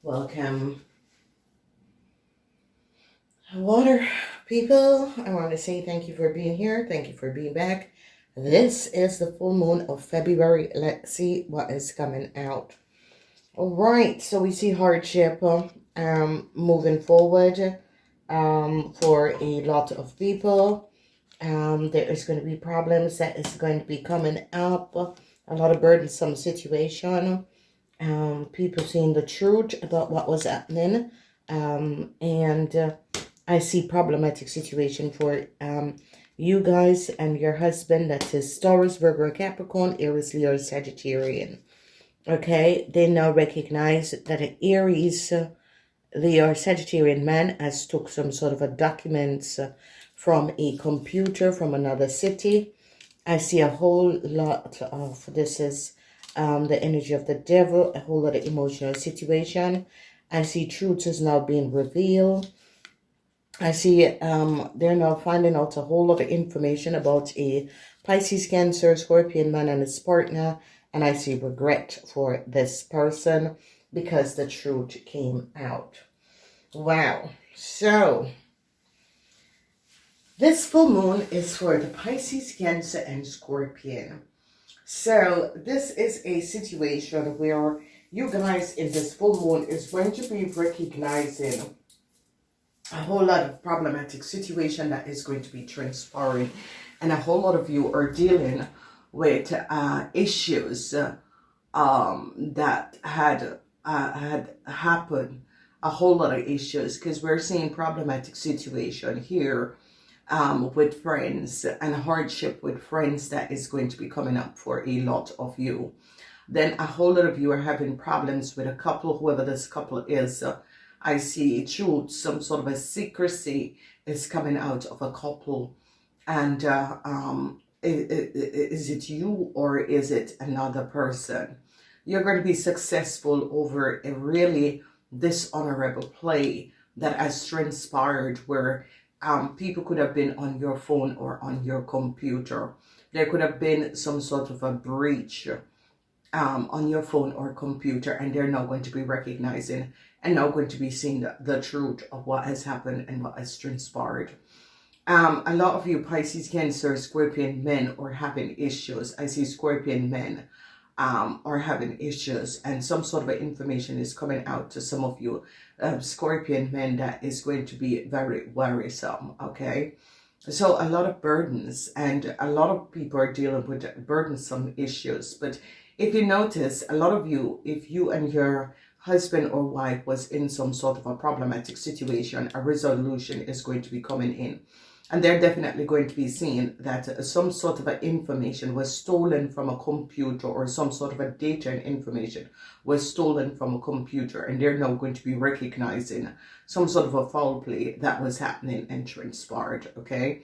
Welcome, water people. I want to say thank you for being here. Thank you for being back. This is the full moon of February. Let's see what is coming out. All right, so we see hardship moving forward for a lot of people. There is going to be problems that is going to be coming up. A lot of burdensome situation. People seeing the truth about what was happening. And I see problematic situation for you guys and your husband. That is Taurus, Virgo, Capricorn, Aries, Leo, Sagittarian. Okay, they now recognize that an Aries, Leo, Sagittarian man has took some sort of a documents from a computer from another city. I see a whole lot of this is the energy of the devil, a whole lot of emotional situation. I see truth is now being revealed. I see they're now finding out a whole lot of information about a Pisces, Cancer, Scorpion man and his partner. And I see regret for this person because the truth came out. Wow. So this full moon is for the Pisces, Cancer, and Scorpion. So this is a situation where you guys in this full moon is going to be recognizing a whole lot of problematic situation that is going to be transpiring, and a whole lot of you are dealing with issues that had happened, a whole lot of issues, because we're seeing problematic situation here with friends and hardship with friends that is going to be coming up for a lot of you. Then a whole lot of you are having problems with a couple, whoever this couple is. I see truth, some sort of a secrecy is coming out of a couple. And is it you or is it another person? You're going to be successful over a really dishonorable play that has transpired where people could have been on your phone or on your computer. There could have been some sort of a breach on your phone or computer, and they're now going to be recognizing and now going to be seeing the truth of what has happened and what has transpired. A lot of you Pisces, Cancer, Scorpion men are having issues. I see Scorpion men are having issues, and some sort of information is coming out to some of you Scorpion men that is going to be very worrisome. Okay, so a lot of burdens, and a lot of people are dealing with burdensome issues. But if you notice, a lot of you, if you and your husband or wife was in some sort of a problematic situation, a resolution is going to be coming in. And they're definitely going to be seeing that some sort of information was stolen from a computer, or some sort of a data and information was stolen from a computer. And they're now going to be recognizing some sort of a foul play that was happening and transpired. Okay.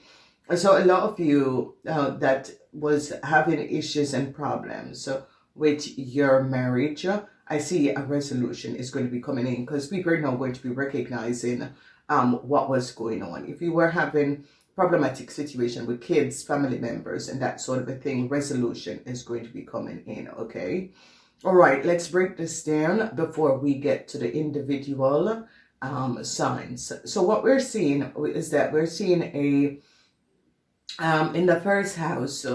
So a lot of you that was having issues and problems with your marriage, I see a resolution is going to be coming in, because people are now going to be recognizing what was going on. If you were having problematic situation with kids, family members, and that sort of a thing, resolution is going to be coming in. Okay. All right, let's break this down before we get to the individual signs. So what we're seeing is that we're seeing a in the first house,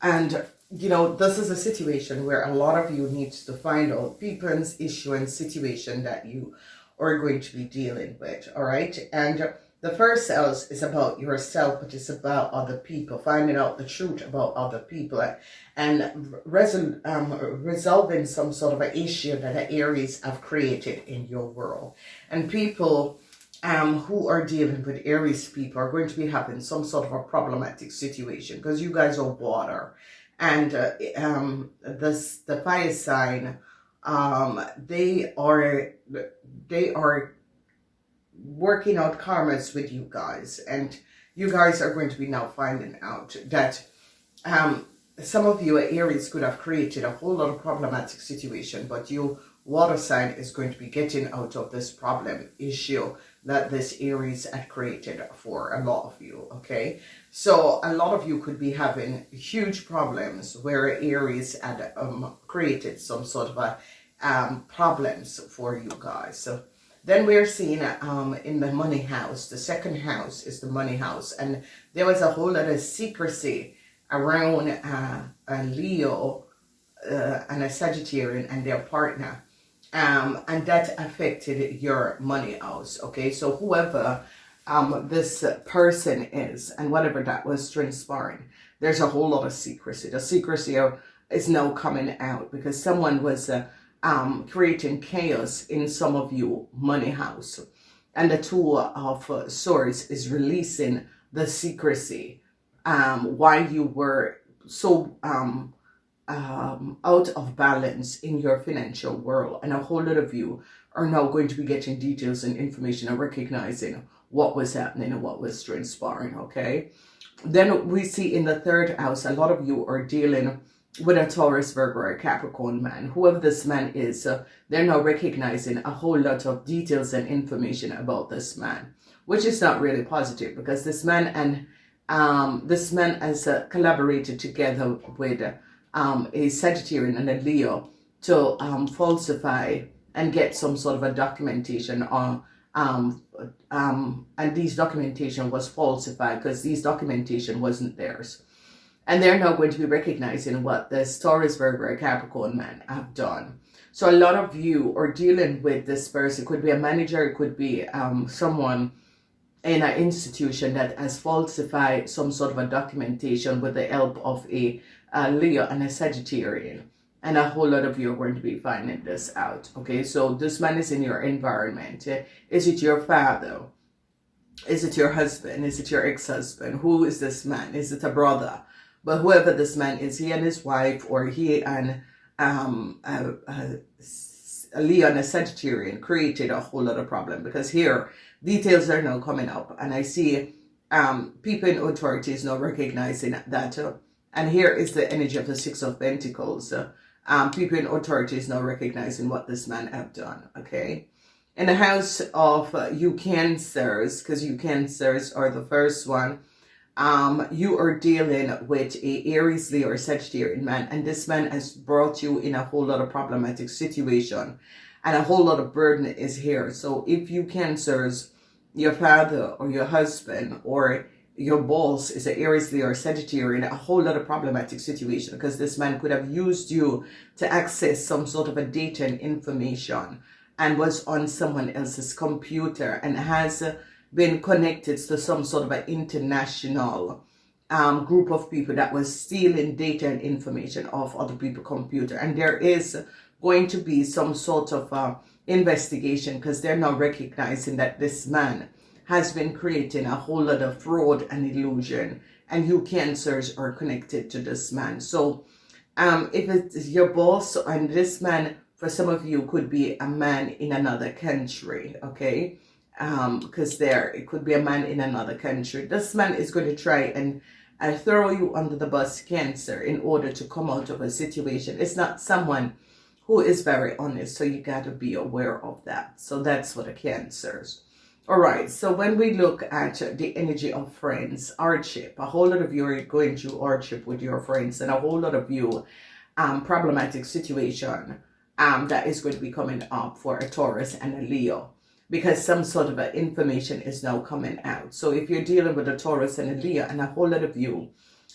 and you know, this is a situation where a lot of you need to find out people's issue and situation that you are going to be dealing with. All right, and the first house is about yourself, but it's about other people, finding out the truth about other people, and resolving some sort of an issue that the Aries have created in your world. And people who are dealing with Aries people are going to be having some sort of a problematic situation, because you guys are water. And the fire sign, they are working out karmas with you guys, and you guys are going to be now finding out that some of you Aries could have created a whole lot of problematic situation, but you water sign is going to be getting out of this problem issue that this Aries had created for a lot of you. Okay, so a lot of you could be having huge problems where Aries had created some sort of a problems for you guys. So then we're seeing in the money house, the second house is the money house, and there was a whole lot of secrecy around a Leo and a Sagittarian and their partner, and that affected your money house. Okay, so whoever this person is and whatever that was transpiring, there's a whole lot of secrecy. The secrecy is now coming out because someone was creating chaos in some of you money house, and the Two of Swords is releasing the secrecy why you were so out of balance in your financial world, and a whole lot of you are now going to be getting details and information and recognizing what was happening and what was transpiring. Okay, then we see in the third house, a lot of you are dealing with a Taurus, Virgo, or a Capricorn man. Whoever this man is, they're now recognizing a whole lot of details and information about this man, which is not really positive because this man has collaborated together with a Sagittarian and a Leo to falsify and get some sort of a documentation on and these documentation was falsified because these documentation wasn't theirs. And they're now going to be recognizing what this Taurus, Virgo, or Capricorn man have done. So a lot of you are dealing with this person. It could be a manager, it could be someone in an institution that has falsified some sort of a documentation with the help of a Leo and a Sagittarian. And a whole lot of you are going to be finding this out. Okay, so this man is in your environment. Is it your father? Is it your husband? Is it your ex-husband? Who is this man? Is it a brother? But whoever this man is, he and his wife, or he and a Leo and a Sagittarian created a whole lot of problem, because here details are now coming up, and I see people in authorities now recognizing that, and here is the energy of the Six of Pentacles. People in authorities now recognizing what this man have done. Okay, in the house of you Cancers, because you Cancers are the first one. You are dealing with a Aries, Leo, or Sagittarian man, and this man has brought you in a whole lot of problematic situation, and a whole lot of burden is here. So if you Cancers, your father or your husband or your boss is an Aries, Leo, or Sagittarian, a whole lot of problematic situation, because this man could have used you to access some sort of a data and information and was on someone else's computer and has been connected to some sort of an international group of people that was stealing data and information off other people's computer. And there is going to be some sort of investigation, because they're now recognizing that this man has been creating a whole lot of fraud and illusion, and you Cancers are connected to this man. So if it's your boss, and this man for some of you could be a man in another country, okay? Because it could be a man in another country. This man is going to try and throw you under the bus, Cancer, in order to come out of a situation. It's not someone who is very honest, so you got to be aware of that. So that's for the Cancers. All right, so when we look at the energy of friends, hardship, a whole lot of you are going through hardship with your friends, and a whole lot of you problematic situation that is going to be coming up for a Taurus and a Leo, because some sort of information is now coming out. So if you're dealing with a Taurus and a Leo, and a whole lot of you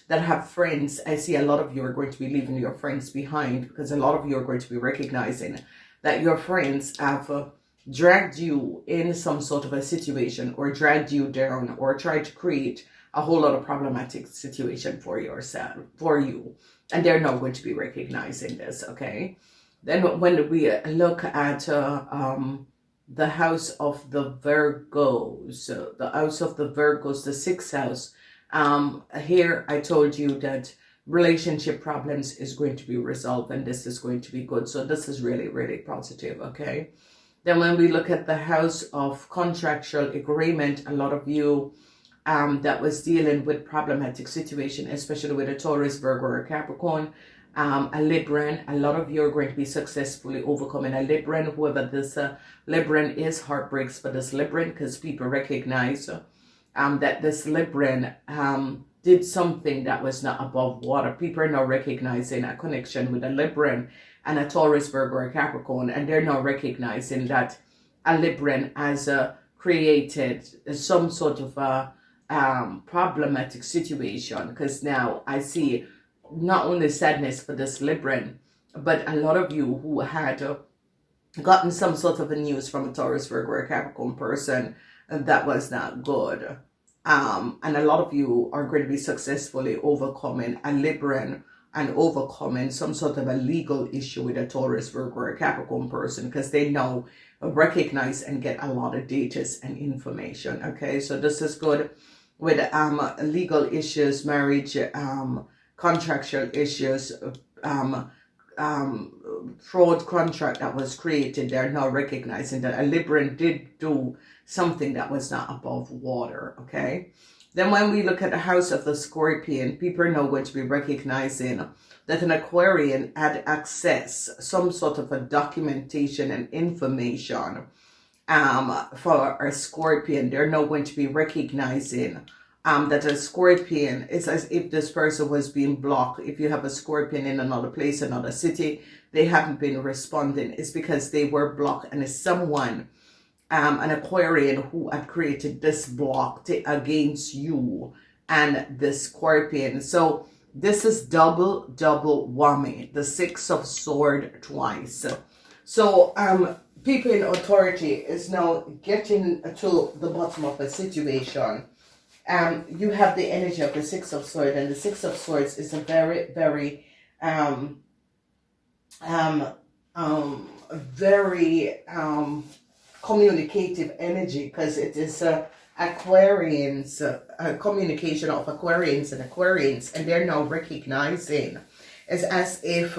that have friends, I see a lot of you are going to be leaving your friends behind, because a lot of you are going to be recognizing that your friends have dragged you in some sort of a situation, or dragged you down, or tried to create a whole lot of problematic situation for you. And they're now going to be recognizing this, okay? Then when we look at the house of the Virgos, the house of the Virgos, the sixth house, here I told you that relationship problems is going to be resolved, and this is going to be good. So this is really, really positive, okay? Then when we look at the house of contractual agreement, a lot of you that was dealing with problematic situation, especially with a Taurus, Virgo, or a Capricorn, a Libran, a lot of you are going to be successfully overcoming a Libran. Whoever this Libran is, heartbreaks for this Libran, because people recognize that this Libran did something that was not above water. People are now recognizing a connection with a Libran, and a Taurus, Virgo, or Capricorn, and they're now recognizing that a Libran has created some sort of a problematic situation, because now I see not only sadness for this Libran, but a lot of you who had gotten some sort of a news from a Taurus, Virgo, or Capricorn person that was not good. And a lot of you are going to be successfully overcoming a Libran and overcoming some sort of a legal issue with a Taurus, Virgo, or Capricorn person, because they now recognize and get a lot of data and information. Okay, so this is good with legal issues, marriage, contractual issues, fraud contract that was created. They're now recognizing that a Libran did do something that was not above water. Okay, then when we look at the house of the Scorpion, people are now going to be recognizing that an Aquarian had access some sort of a documentation and information for a Scorpion. They're now going to be recognizing that a Scorpion is as if this person was being blocked. If you have a Scorpion in another place, another city, they haven't been responding. It's because they were blocked, and it's someone, an Aquarian, who had created this block against you and the Scorpion. So this is double whammy, the Six of Swords twice. So people in authority is now getting to the bottom of a situation. You have the energy of the Six of Swords, and the Six of Swords is a very, very, communicative energy, because it is Aquarians, communication of Aquarians, and they're now recognizing it's as if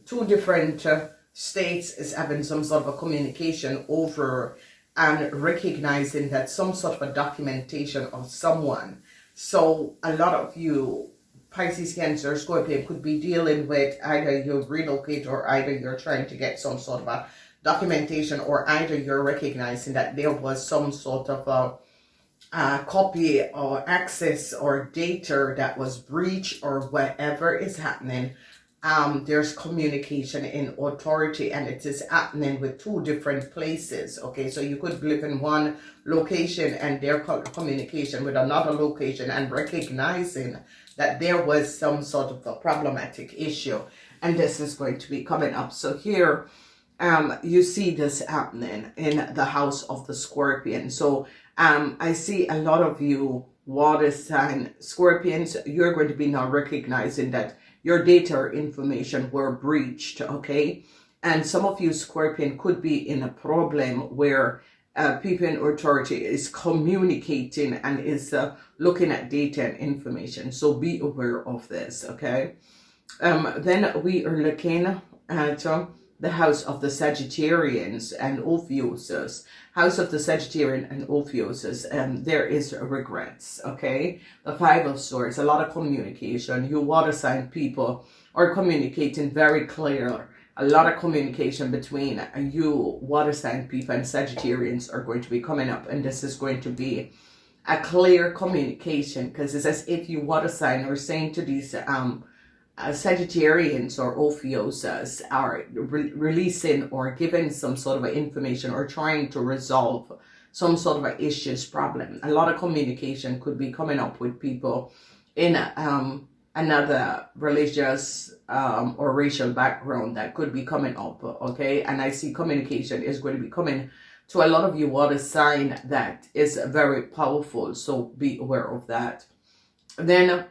two different states is having some sort of a communication over and recognizing that some sort of a documentation of someone. So a lot of you, Pisces, Cancer, Scorpio, could be dealing with either you relocate, or either you're trying to get some sort of a documentation, or either you're recognizing that there was some sort of a copy or access or data that was breached, or whatever is happening. There's communication in authority, and it is happening with two different places. Okay, so you could live in one location and their communication with another location, and recognizing that there was some sort of a problematic issue, and this is going to be coming up. So here you see this happening in the house of the Scorpion. So I see a lot of you water sign Scorpions, you're going to be now recognizing that your data or information were breached. Okay, and some of you Scorpion could be in a problem where people in authority is communicating and is looking at data and information. So be aware of this. Okay, then we are looking at the house of the Sagittarians and Ophiuchus. House of the Sagittarian and Ophiuchus, there is regrets. Okay, the Five of Swords, a lot of communication. You water sign people are communicating very clear. A lot of communication between you water sign people and Sagittarians are going to be coming up, and this is going to be a clear communication, because it's as if you water sign are saying to these Sagittarians or Ophiuchus are releasing or giving some sort of information, or trying to resolve some sort of a issues problem. A lot of communication could be coming up with people in another religious or racial background that could be coming up. Okay, and I see communication is going to be coming to a lot of you water sign that is very powerful, so be aware of that. Then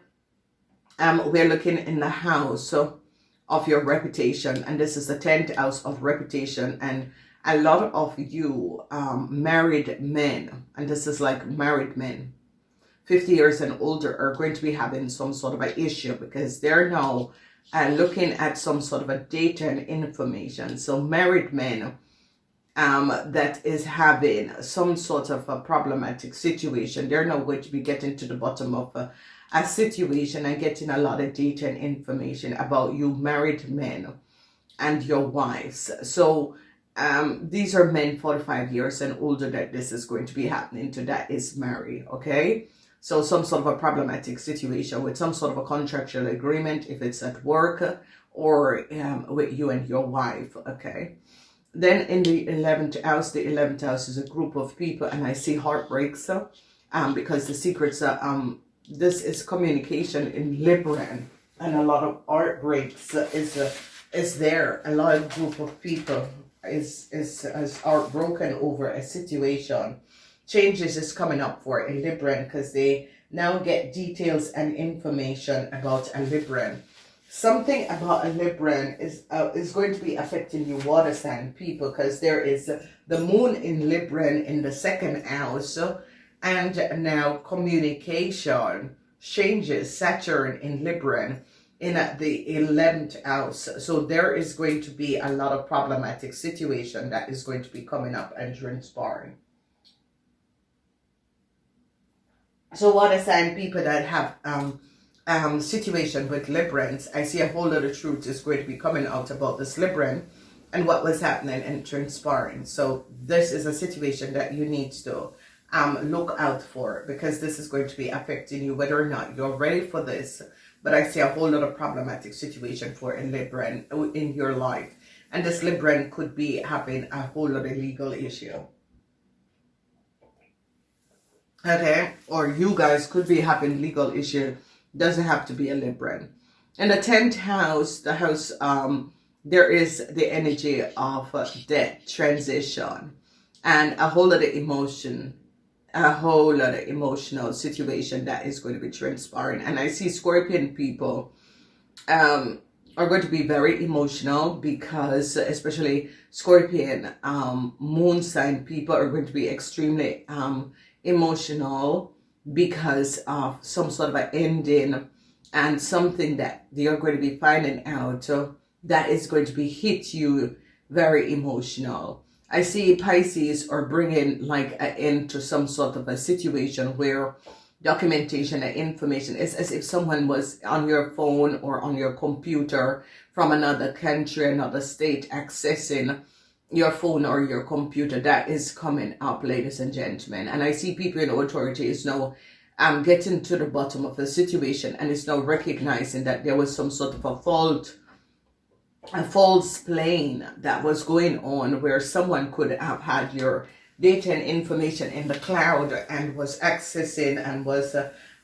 we're looking in the house of your reputation, and this is the 10th house of reputation, and a lot of you married men, and this is like married men 50 years and older, are going to be having some sort of an issue, because they're now looking at some sort of a data and information. So married men that is having some sort of a problematic situation, they're now going to be getting to the bottom of a situation and getting a lot of data and information about you married men and your wives. So these are men 45 years and older that this is going to be happening to, that is married. Okay, So some sort of a problematic situation with some sort of a contractual agreement, if it's at work or with you and your wife, okay? Then in the 11th house is a group of people, and I see heartbreaks because the secrets, this is communication in Libran, and a lot of heartbreaks is there. A lot of group of people is heartbroken over a situation. Changes is coming up for a Libran because they now get details and information about a Libran. Something about a Libran is going to be affecting you water sign people, because there is the moon in Libran in the 2nd house, and now communication changes, Saturn in Libran in the 11th house. So there is going to be a lot of problematic situation that is going to be coming up and transpiring. So water sign people that have situation with Librans, I see a whole lot of truth is going to be coming out about this Libran and what was happening and transpiring. So this is a situation that you need to look out for, because this is going to be affecting you whether or not you're ready for this. But I see a whole lot of problematic situation for a Libran in your life, and this Libran could be having a whole lot of legal issue. Okay, or you guys could be having legal issue. Doesn't have to be a Libran. In the 10th house, the house, there is the energy of death, transition, and a whole lot of emotion, a whole lot of emotional situation that is going to be transpiring. And I see Scorpion people are going to be very emotional, because especially Scorpion moon sign people are going to be extremely emotional because of some sort of an ending and something that they are going to be finding out that is going to be hit you very emotional. I see Pisces are bringing like an end to some sort of a situation where documentation and information is as if someone was on your phone or on your computer from another country, another state, accessing your phone or your computer. That is coming up, ladies and gentlemen. And I see people in authority is now getting to the bottom of the situation, and is now recognizing that there was some sort of a fault, a false plane that was going on, where someone could have had your data and information in the cloud and was accessing and was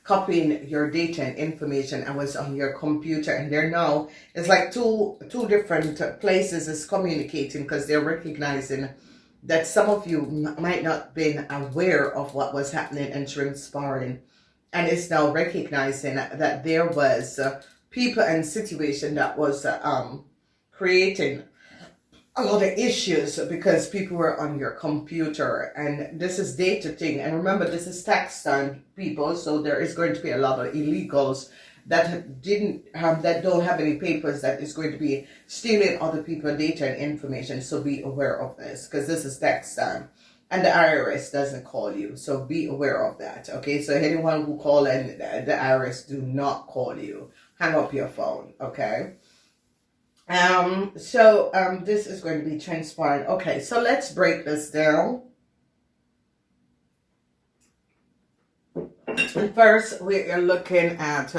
copying your data and information and was on your computer. And they're now, it's like two different places is communicating, because they're recognizing that some of you might not been aware of what was happening and transpiring, and it's now recognizing that there was people and situation that was creating a lot of issues because people were on your computer. And this is data thing, and remember, this is tax time people, so there is going to be a lot of illegals that that don't have any papers, that is going to be stealing other people's data and information. So be aware of this, because this is tax time and the IRS doesn't call you, so be aware of that. Okay, so anyone who call and the IRS do not call you, hang up your phone. Okay, this is going to be transpiring. Okay, so let's break this down. And first, we are looking at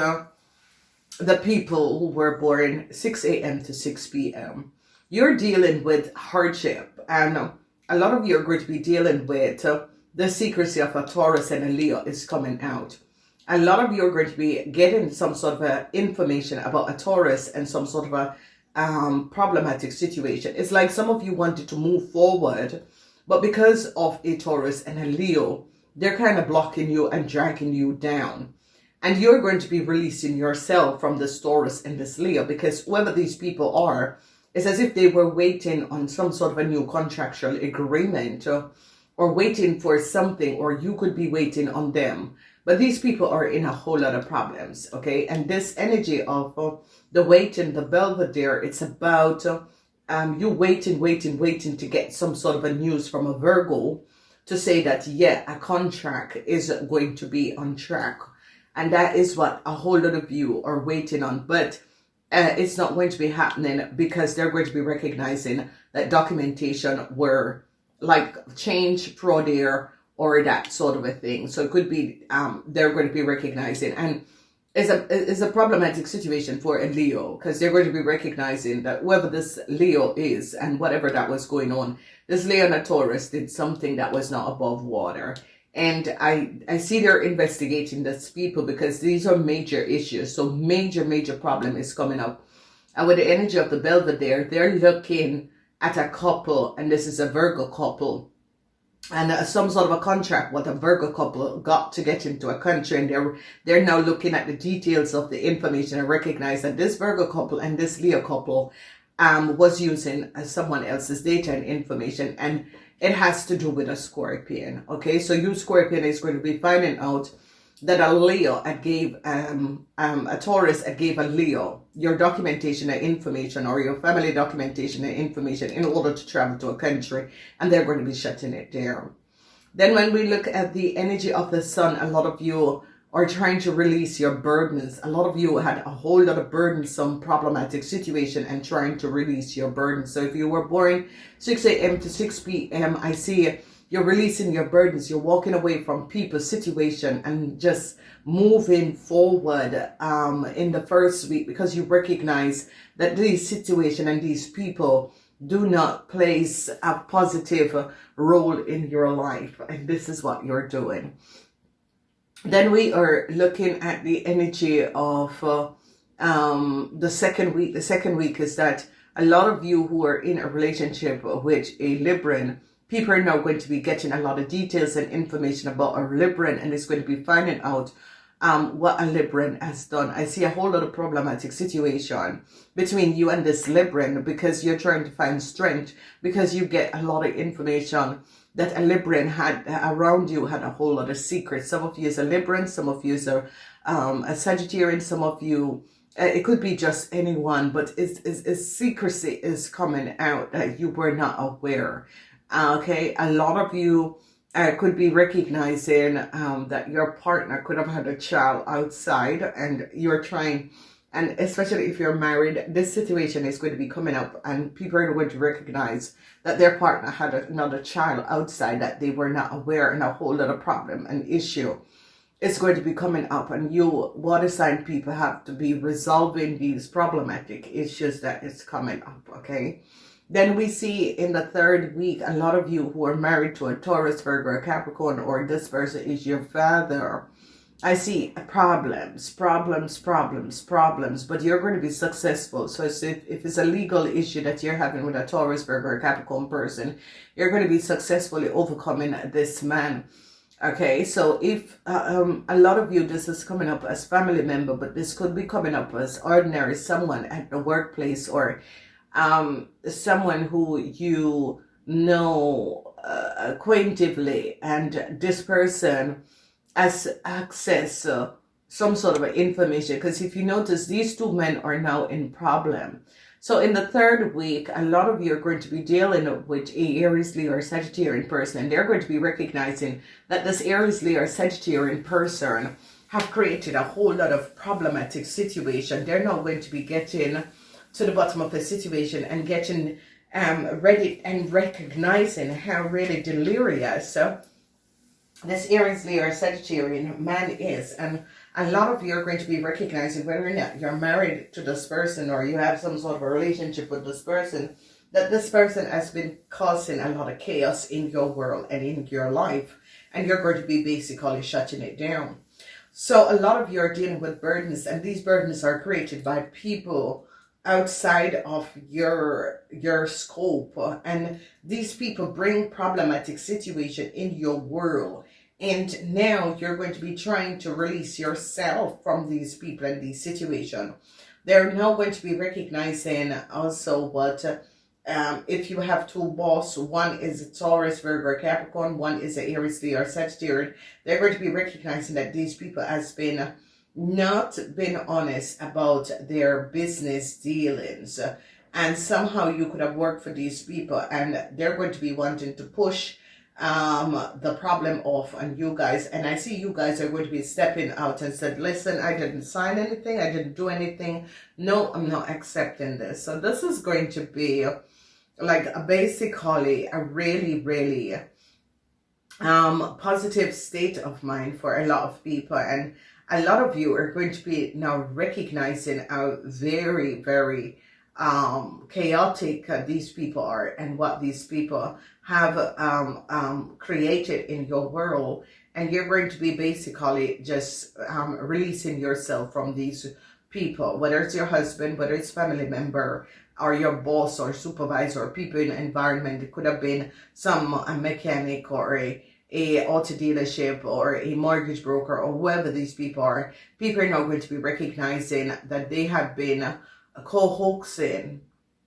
the people who were born 6 a.m. to 6 p.m. You're dealing with hardship, and a lot of you are going to be dealing with the secrecy of a Taurus and a Leo is coming out. A lot of you are going to be getting some sort of information about a Taurus and some sort of a problematic situation. It's like some of you wanted to move forward, but because of a Taurus and a Leo, they're kind of blocking you and dragging you down. And you're going to be releasing yourself from this Taurus and this Leo, because whoever these people are, it's as if they were waiting on some sort of a new contractual agreement or waiting for something, or you could be waiting on them. But these people are in a whole lot of problems, okay? And this energy of the waiting, the Belvedere, it's about you waiting to get some sort of a news from a Virgo to say that, yeah, a contract is going to be on track. And that is what a whole lot of you are waiting on. But it's not going to be happening, because they're going to be recognizing that documentation were like changed for there, or that sort of a thing. So it could be they're going to be recognizing, and it's a problematic situation for a Leo, because they're going to be recognizing that whoever this Leo is and whatever that was going on, this Leo and a Taurus did something that was not above water. And I see they're investigating these people because these are major issues. So major problem is coming up. And with the energy of the Belvedere, they're looking at a couple, and this is a Virgo couple, and some sort of a contract what a Virgo couple got to get into a country, and they're now looking at the details of the information and recognize that this Virgo couple and this Leo couple was using someone else's data and information, and it has to do with a Scorpion. Okay, so you Scorpion is going to be finding out that a Leo had gave a Taurus had gave a Leo your documentation and information, or your family documentation and information, in order to travel to a country, and they're going to be shutting it down. Then when we look at the energy of the Sun, a lot of you are trying to release your burdens. A lot of you had a whole lot of burdensome, problematic situation and trying to release your burdens. So if you were born 6 a.m. to 6 p.m., I see you're releasing your burdens. You're walking away from people, situation, and just moving forward in the first week, because you recognize that these situations and these people do not place a positive role in your life. And this is what you're doing. Then we are looking at the energy of the second week. The second week is that a lot of you who are in a relationship with a Libran, people are now going to be getting a lot of details and information about a Libran, and it's going to be finding out what a Libran has done. I see a whole lot of problematic situation between you and this Libran, because you're trying to find strength, because you get a lot of information that a Libran had around you, had a whole lot of secrets. Some of you is a Libran, some of you is a Sagittarian, some of you, it could be just anyone, but it's secrecy is coming out that you were not aware. Okay, a lot of you could be recognizing that your partner could have had a child outside, and you're trying, and especially if you're married, this situation is going to be coming up, and people are going to recognize that their partner had another child outside that they were not aware, and a whole lot of problem and issue is going to be coming up, and you water sign people have to be resolving these problematic issues that is coming up. Okay, then we see in the third week, a lot of you who are married to a Taurus, Virgo, or Capricorn, or this person is your father. I see problems, but you're going to be successful. So if it's a legal issue that you're having with a Taurus, Virgo, or Capricorn person, you're going to be successfully overcoming this man. Okay, so if a lot of you, this is coming up as family member, but this could be coming up as ordinary someone at the workplace, or someone who you know acquaintively, and this person has access some sort of information, because if you notice, these two men are now in problem. So in the third week, a lot of you are going to be dealing with a Aries, Leo, or Sagittarian person, and they're going to be recognizing that this Aries, Leo, or Sagittarian person have created a whole lot of problematic situation. They're now going to be getting to the bottom of the situation and getting ready and recognizing how really delirious this Aries, Leo, or Sagittarian man is. And a lot of you are going to be recognizing, whether or not you're married to this person or you have some sort of a relationship with this person, that this person has been causing a lot of chaos in your world and in your life, and you're going to be basically shutting it down. So a lot of you are dealing with burdens, and these burdens are created by people outside of your scope, and these people bring problematic situation in your world, and now you're going to be trying to release yourself from these people and these situations. They're now going to be recognizing also what if you have two bosses, one is a Taurus, Virgo, or Capricorn, one is a Aries, Leo, or Sagittarius, they're going to be recognizing that these people has been not been honest about their business dealings, and somehow you could have worked for these people, and they're going to be wanting to push the problem off on you guys. And I see you guys are going to be stepping out and said, listen, I didn't sign anything, I didn't do anything, no, I'm not accepting this. So this is going to be like basically a really positive state of mind for a lot of people, and a lot of you are going to be now recognizing how very, very chaotic these people are, and what these people have created in your world. And you're going to be basically just releasing yourself from these people, whether it's your husband, whether it's family member, or your boss or supervisor, or people in the environment. It could have been some a mechanic or a auto dealership or a mortgage broker, or whoever these people are. People are now going to be recognizing that they have been co-hoaxing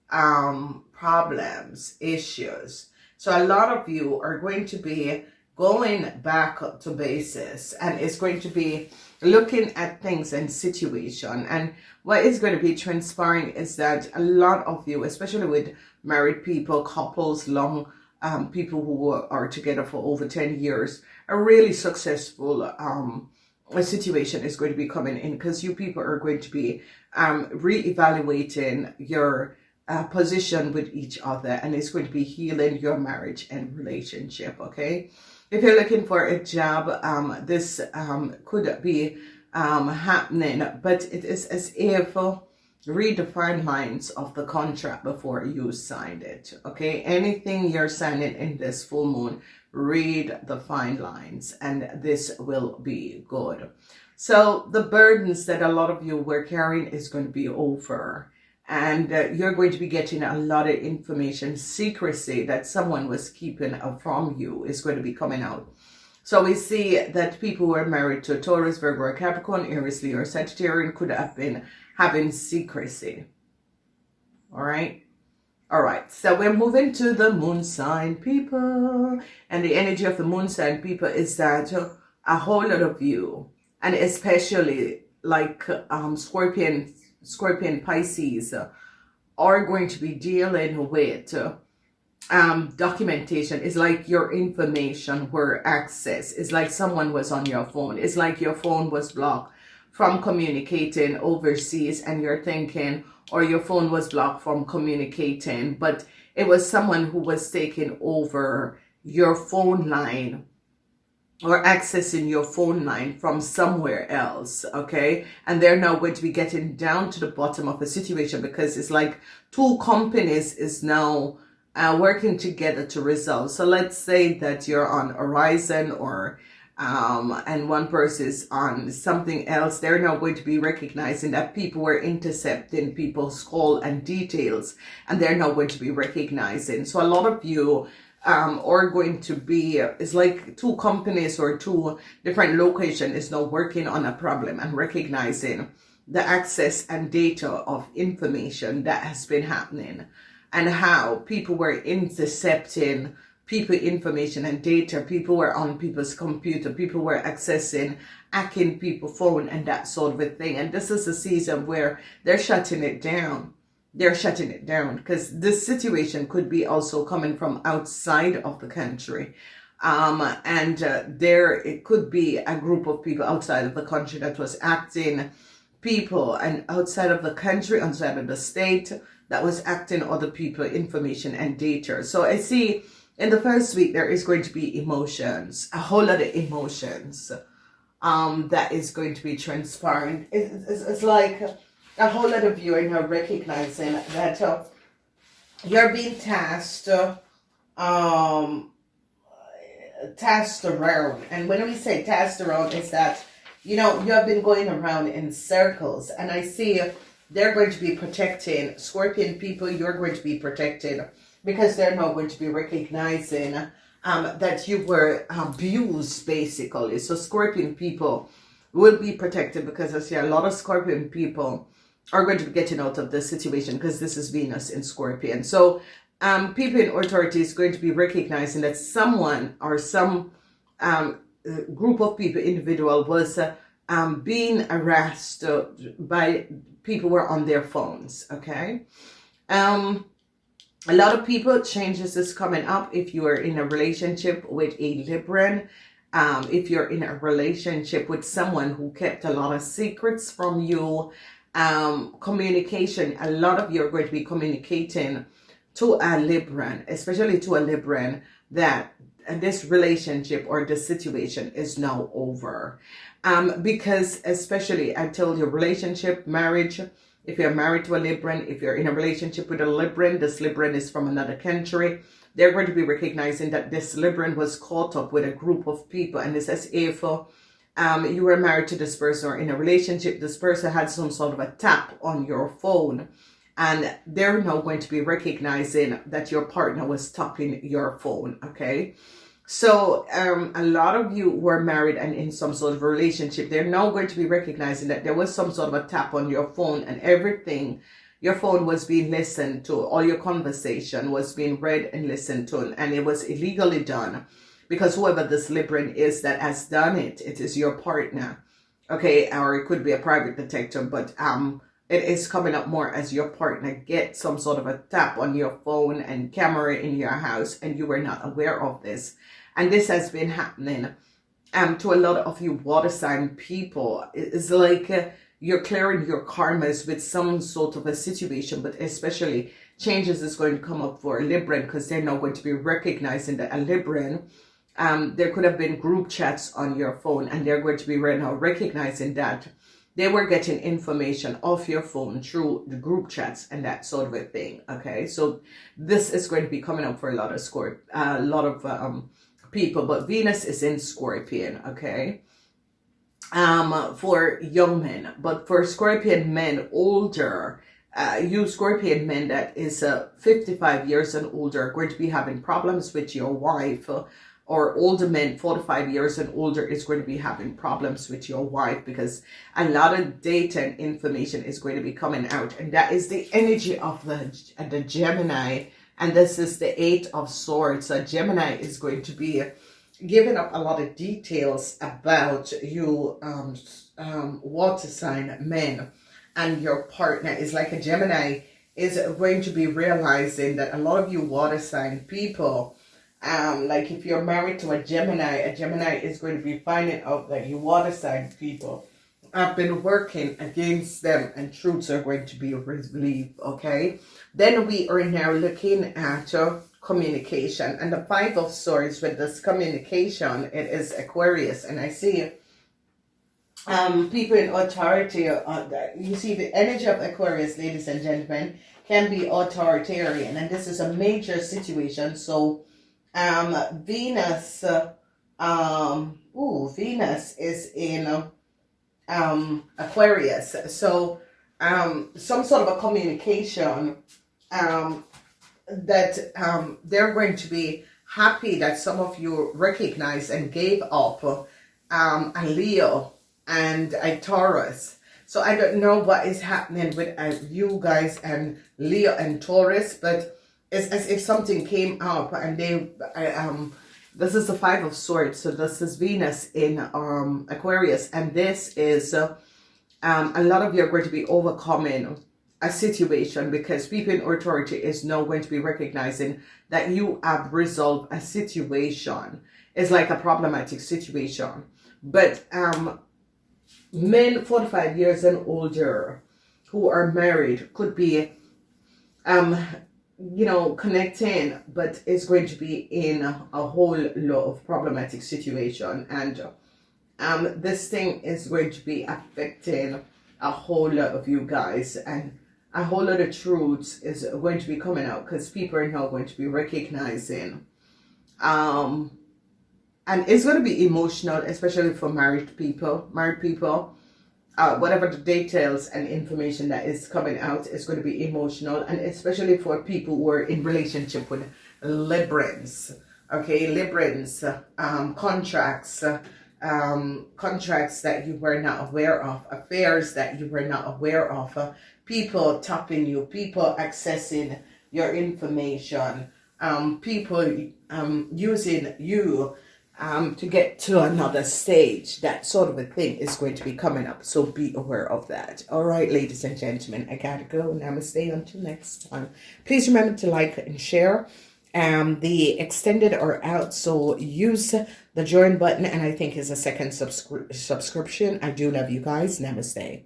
problems, issues. So a lot of you are going to be going back to basis, and it's going to be looking at things and situation. And what is going to be transpiring is that a lot of you, especially with married people, couples, long people who are together for over 10 years, a really successful a situation is going to be coming in, because you people are going to be re-evaluating your position with each other, and it's going to be healing your marriage and relationship. Okay, if you're looking for a job, this could be happening, but it is as if read the fine lines of the contract before you signed it. Okay, anything you're signing in this full moon, read the fine lines, and this will be good. So the burdens that a lot of you were carrying is going to be over, and you're going to be getting a lot of information. Secrecy that someone was keeping from you is going to be coming out. So we see that people who are married to Taurus, Virgo, Capricorn, Aries, Leo, or Sagittarius could have been having secrecy. All right. All right. So we're moving to the moon sign people. And the energy of the moon sign people is that a whole lot of you, and especially like Scorpion, Pisces, are going to be dealing with documentation. Is like your information were accessed. It's like someone was on your phone. It's like your phone was blocked from communicating overseas, and you're thinking, or your phone was blocked from communicating, but it was someone who was taking over your phone line or accessing your phone line from somewhere else. Okay, and they're now going to be getting down to the bottom of the situation, because it's like two companies is now working together to resolve. So let's say that you're on Horizon, or and one person is on something else. They're now going to be recognizing that people were intercepting people's call and details, and they're now going to be recognizing. So a lot of you are going to be, it's like two companies or two different locations is now working on a problem and recognizing the access and data of information that has been happening, and how people were intercepting people information and data. People were on people's computer, people were accessing, hacking people's phone, and that sort of a thing. And this is a season where they're shutting it down. They're shutting it down, because this situation could be also coming from outside of the country. It could be a group of people outside of the country that was acting people, and outside of the country, outside of the state, that was acting other people information and data. So I see in the first week, there is going to be emotions, a whole lot of emotions that is going to be transpiring. It's like a whole lot of you are now recognizing that you're being tasked around. And when we say tasked around, is that, you know, you have been going around in circles. And I see they're going to be protecting Scorpion people. You're going to be protected, because they're now going to be recognizing that you were abused, basically. So Scorpion people will be protected, because I see a lot of Scorpion people are going to be getting out of this situation, because this is Venus in Scorpion. So people in authority is going to be recognizing that someone or some group of people, individual, was being harassed by people who were on their phones. Okay. A lot of people, changes is coming up if you are in a relationship with a Libran. If you're in a relationship with someone who kept a lot of secrets from you, communication, a lot of you are going to be communicating to a Libran, especially to a Libran that this relationship or this situation is now over. Because especially, I told you, relationship, marriage, if you're married to a Libran, if you're in a relationship with a Libran, this Libran is from another country, they're going to be recognizing that this Libran was caught up with a group of people. And this is if you were married to this person or in a relationship, this person had some sort of a tap on your phone. And they're now going to be recognizing that your partner was tapping your phone, okay? So a lot of you were married and in some sort of relationship, they're now going to be recognizing that there was some sort of a tap on your phone and everything. Your phone was being listened to, all your conversation was being read and listened to, and it was illegally done. Because whoever this Libran is that has done it, it is your partner, okay? Or it could be a private detective, but it is coming up more as your partner get some sort of a tap on your phone and camera in your house, and you were not aware of this. And this has been happening to a lot of you water sign people. It's like you're clearing your karmas with some sort of a situation, but especially changes is going to come up for a Libran, because they're now going to be recognizing that a Libran, there could have been group chats on your phone, and they're going to be right now recognizing that they were getting information off your phone through the group chats and that sort of a thing. Okay, so this is going to be coming up for a lot of people, but Venus is in Scorpion. Okay, for young men, but for Scorpion men older, you Scorpion men that is 55 years and older are going to be having problems with your wife. Or older men, 45 years and older, is going to be having problems with your wife, because a lot of data and information is going to be coming out. And that is the energy of the Gemini. And this is the Eight of Swords. So Gemini is going to be giving up a lot of details about you water sign men. And your partner is like a Gemini is going to be realizing that a lot of you water sign people, like if you're married to a Gemini is going to be finding out that you water sign people have been working against them, and truths are going to be relieved. Okay, then we are now looking at communication, and the Five of Swords with this communication, it is Aquarius. And I see people in authority, you see the energy of Aquarius, ladies and gentlemen, can be authoritarian, and this is a major situation. So Venus, Venus is in Aquarius. So some sort of a communication that they're going to be happy that some of you recognize and gave up a Leo and a Taurus. So I don't know what is happening with you guys and Leo and Taurus, but it's as if something came up and they, this is the Five of Swords. So this is Venus in Aquarius. And this is, a lot of you are going to be overcoming a situation, because people in authority is now going to be recognizing that you have resolved a situation. It's like a problematic situation. But men 45 years and older who are married could be connecting, but it's going to be in a whole lot of problematic situation. And this thing is going to be affecting a whole lot of you guys, and a whole lot of truths is going to be coming out, because people are now going to be recognizing. And it's going to be emotional, especially for married people. Whatever the details and information that is coming out is going to be emotional, and especially for people who are in relationship with Librans. Okay, Librans, contracts that you were not aware of, affairs that you were not aware of, people tapping you, people accessing your information, people using you to get to another stage. That sort of a thing is going to be coming up, so be aware of that. All right, ladies and gentlemen, I gotta go. Namaste until next time. Please remember to like and share. The extended are out, so use the join button, and I think is a second subscription. I do love you guys. Namaste.